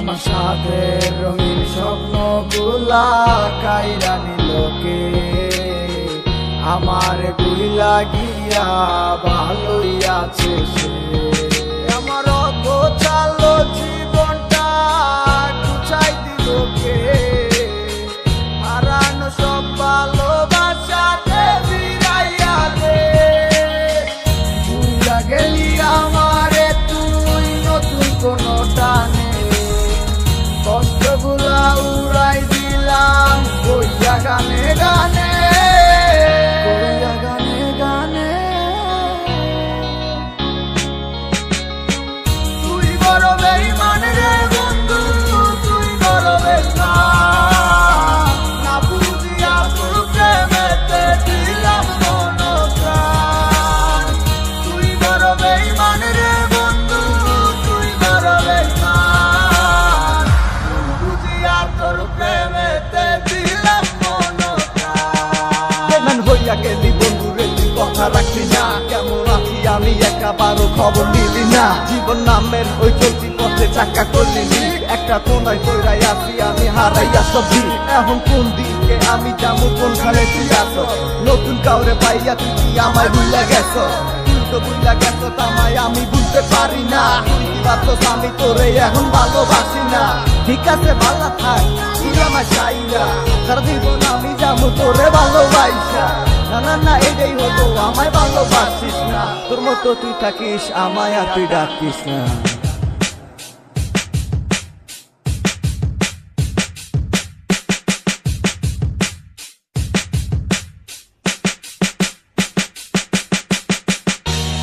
আমার সাথে রঙিন স্বপ্নগুলা কাইরা নিলোকে, আমার গুলা গিয়া ভালোই আছে সে। আমার অগোছালো জীবনটা গুছাই দিলোকে, হারানো সব ভালোবাসাতে ফিরাইয়া দে। ভুইলা গেলি আমারে তুই নতুন কোনো টানে, কষ্টগুলা উড়াই দিলাম কইয়া গানে গানে, কইয়া গানে গানে। তুই বড় বেঈমান রে বন্ধু, তুই বড় বেঈমান, না বুঝিয়া তোর প্রেমেতে দিলাম মন প্রাণ। তুই বড় বেঈমান রে বন্ধু, তুই বড় বেঈমান, বুঝিয়া তোর প্রেমেতে দিলাম মন প্রাণ। বেঈমান হইয়া গেলি বন্ধু রে, তুই কথা রাখলি না, কেমন আছি আমি একাবারও খবর নিলি না। জীবন নামের ওই চলতি পথে চাকা করলি, একটা কোনায় কইরাই আছি আমি হারাইয়া সবজি। এখন কোন দিকে আমি যাবো, কোনখানে তুই আসো, নতুন কাউরে পাইয়া তুই কি আমায় ভুলে গেছো? তুই তো ভুলে গেছো তামায় আমি বুঝতে পারি না, আমি তোরে এখন ভালোবাসি না। ঠিক আছে ভালো থাক, তুই আমার চাই না, সারা জীবন আমি যাবো তোরে ভালোবাসা। না না না এটাই হতো, আমায় ভালোবাসিস না, তোর মতো তুই থাকিস আমায় আর তুই ডাকিস না।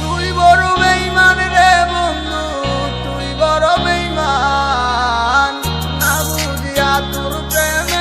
তুই বড় বেঈমান রে বন্ধু, তুই বড় বেঈমান, না বুঝিয়া তোর প্রেম